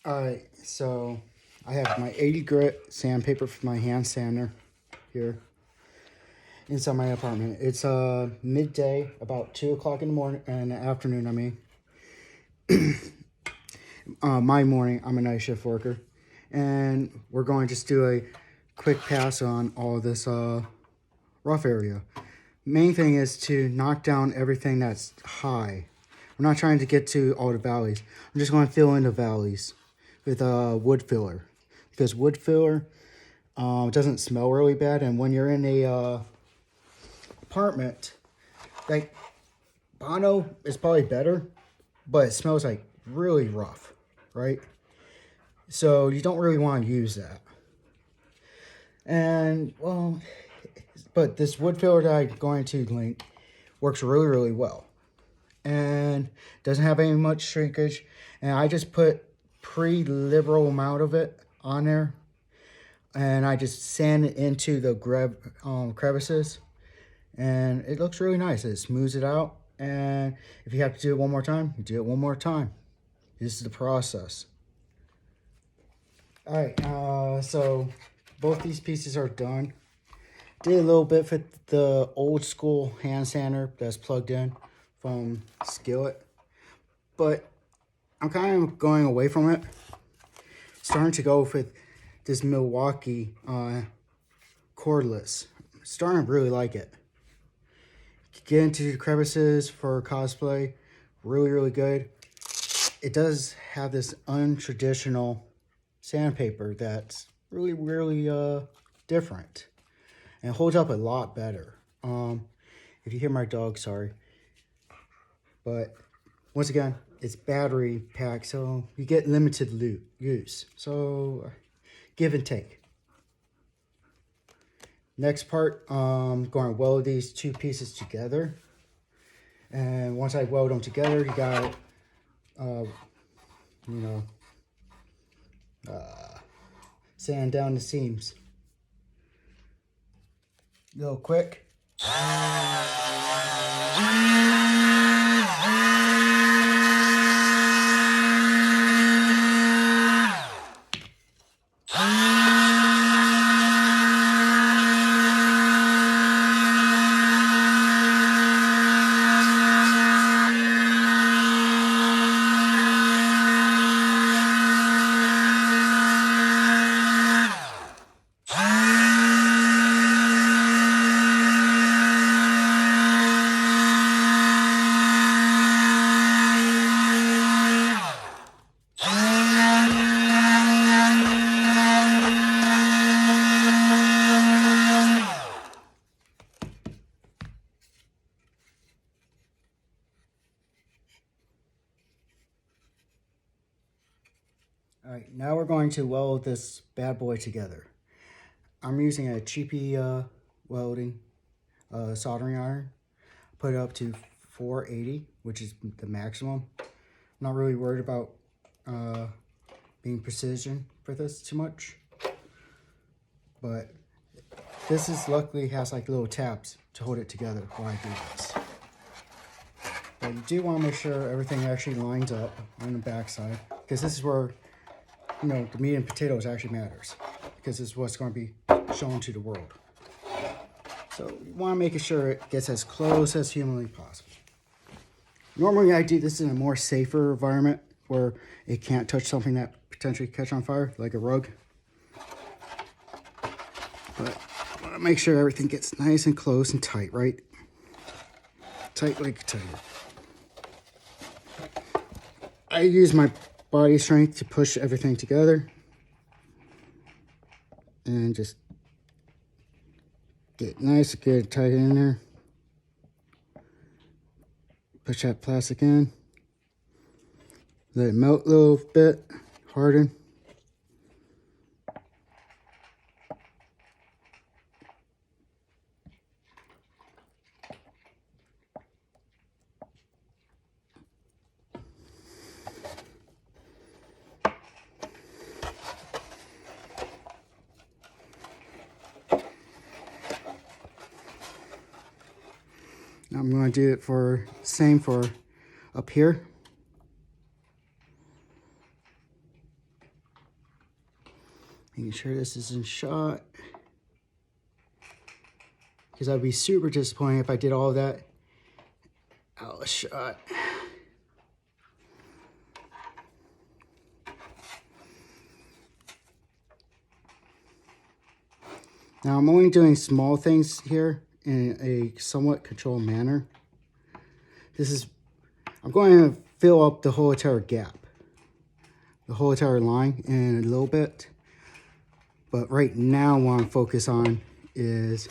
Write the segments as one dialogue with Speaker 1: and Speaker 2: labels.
Speaker 1: Alright, so I have my 80 grit sandpaper for my hand sander here inside my apartment. It's midday, about 2 o'clock in the morning, in the afternoon, I mean. My morning, I'm a night shift worker. And we're going to just do a quick pass on all this rough area. Main thing is to knock down everything that's high. We're not trying to get to all the valleys. I'm just going to fill in the valleys with wood filler, because wood filler doesn't smell really bad, and when you're in a apartment, like Bono is probably better, but it smells like really rough, right? So you don't really want to use that. And well, but this wood filler that I'm going to link works really well, and doesn't have any much shrinkage. And I just put pretty liberal amount of it on there, and I just sand it into the crevices, and it looks really nice. It smooths it out, and if you have to do it one more time, you do it one more time. This is the process. All right, so both these pieces are done. Did a little bit with the old school hand sander that's plugged in from Skillet, but I'm kind of going away from it. Starting to go with this Milwaukee cordless. Starting to really like it. Get into the crevices for cosplay. Really good. It does have this untraditional sandpaper that's really different. And it holds up a lot better. If you hear my dog, sorry. But once again, it's battery packed, so you get limited use. So give and take. Next part, I'm going to weld these two pieces together. And once I weld them together, you got, sand down the seams. Real quick. All right, now we're going to weld this bad boy together. I'm using a cheapy welding soldering iron. Put it up to 480, which is the maximum. I'm not really worried about being precision for this too much. But this is luckily has like little tabs to hold it together while I do this. But you do want to make sure everything actually lines up on the back side, because this is where the meat and potatoes actually matters, because this is what's going to be shown to the world. So you want to make sure it gets as close as humanly possible. Normally I do this in a more safer environment where it can't touch something that potentially catch on fire, like a rug. But I want to make sure everything gets nice and close and tight, right? Tight like a tiger. I use my body strength to push everything together and just get nice and good tight in there. Push that plastic in, let it melt a little bit, harden. I'm going to do it for same for up here. Making sure this is in shot. Because I'd be super disappointed if I did all of that out of shot. Now I'm only doing small things here in a somewhat controlled manner. I'm going to fill up the whole entire gap, the whole entire line in a little bit. But right now what I'm focused on is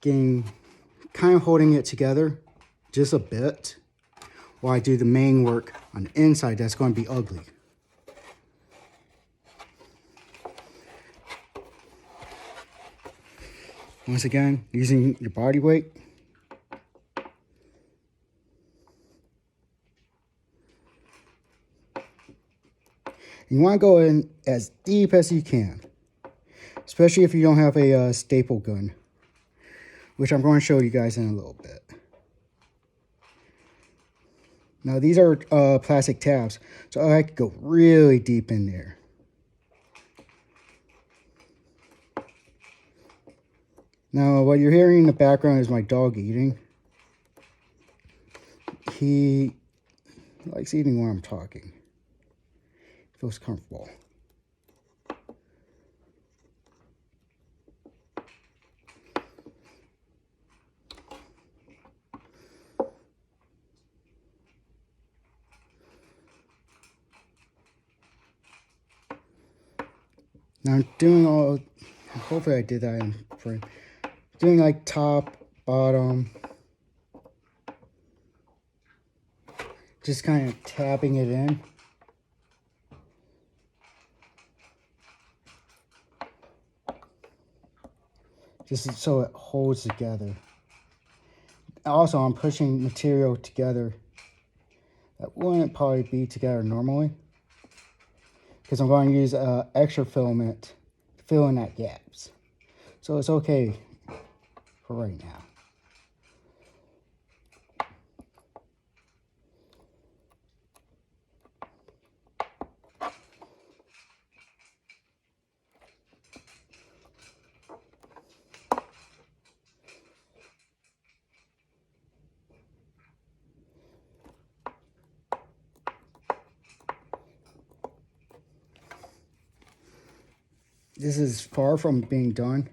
Speaker 1: kind of holding it together just a bit while I do the main work on the inside that's going to be ugly. Once again, using your body weight. You want to go in as deep as you can, especially if you don't have a staple gun, which I'm going to show you guys in a little bit. Now these are plastic tabs, so I could go really deep in there. Now what you're hearing in the background is my dog eating. He likes eating when I'm talking. Feels comfortable. Now I'm doing hopefully I did that in frame. Doing like top, bottom. Just kind of tapping it in. Just so it holds together. Also, I'm pushing material together that wouldn't probably be together normally, because I'm going to use extra filament to fill in that gaps. So it's okay for right now. This is far from being done,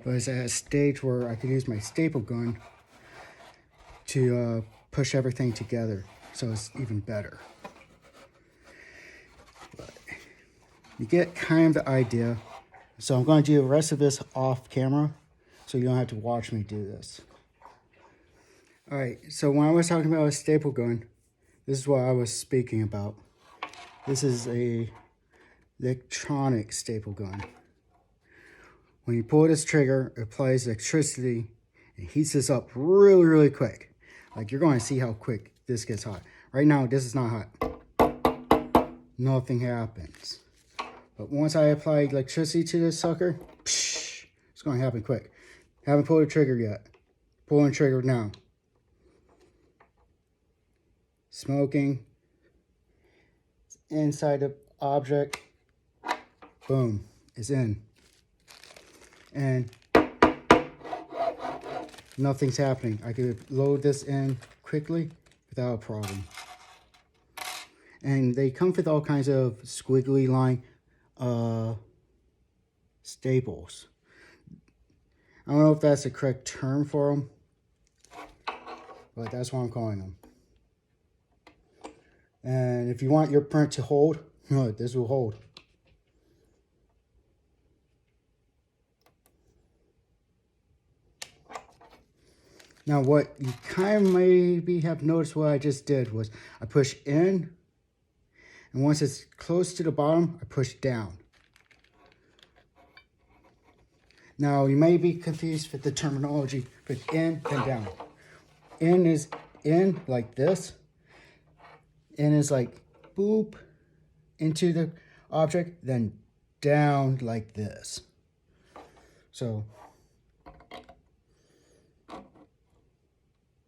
Speaker 1: but it's at a stage where I could use my staple gun to push everything together, so it's even better. But you get kind of the idea. So I'm going to do the rest of this off camera, so you don't have to watch me do this. Alright, so when I was talking about a staple gun, this is what I was speaking about. This is a electronic staple gun. When you pull this trigger, it applies electricity and heats this up really, really quick. Like, you're going to see how quick this gets hot. Right now, this is not hot. Nothing happens. But once I apply electricity to this sucker, psh, it's going to happen quick. Haven't pulled the trigger yet. Pulling the trigger now. Smoking. It's inside the object. Boom. It's in. And nothing's happening. I could load this in quickly without a problem. And they come with all kinds of squiggly line staples. I don't know if that's the correct term for them, but that's what I'm calling them. And if you want your print to hold, this will hold. Now what you kind of maybe have noticed what I just did was I push in, and once it's close to the bottom, I push down. Now you may be confused with the terminology, but in and down. In is in like this. In is like boop into the object, then down like this. So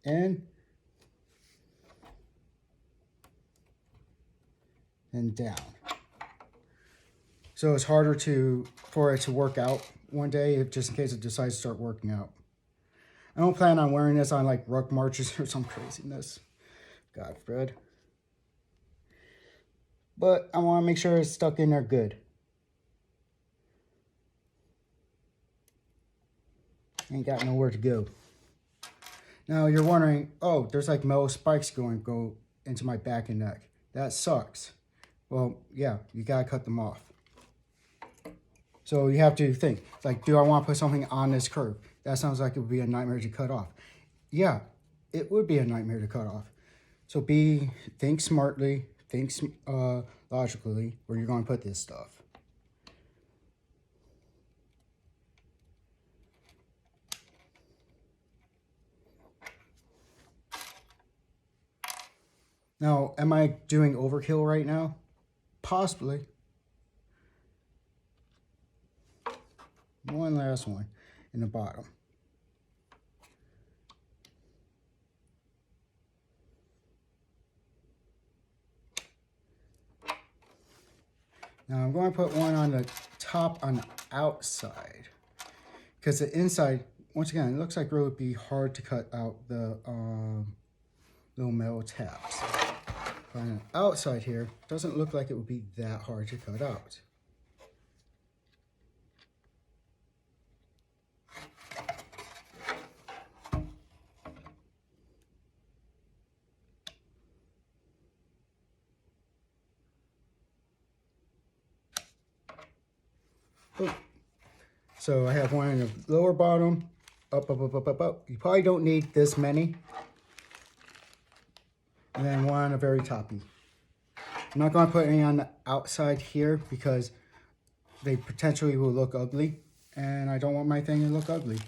Speaker 1: in and down. So it's harder for it to work out one day, if just in case it decides to start working out. I don't plan on wearing this on like ruck marches or some craziness. God forbid. But I want to make sure it's stuck in there good. Ain't got nowhere to go. Now you're wondering, oh, there's like metal spikes go into my back and neck. That sucks. Well, yeah, you gotta cut them off. So you have to think, like, do I want to put something on this curve? That sounds like it would be a nightmare to cut off. Yeah, it would be a nightmare to cut off. So think smartly, think logically where you're going to put this stuff. Now, am I doing overkill right now? Possibly. One last one in the bottom. Now I'm going to put one on the top on the outside, because the inside, once again, it looks like it would be hard to cut out the little metal tabs. But on the outside here, doesn't look like it would be that hard to cut out. So I have one in the lower bottom, up. You probably don't need this many. And then one on the very toppy. I'm not going to put any on the outside here because they potentially will look ugly. And I don't want my thing to look ugly.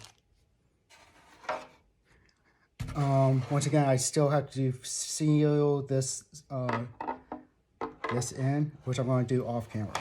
Speaker 1: Once again, I still have to seal this, this in, which I'm going to do off camera.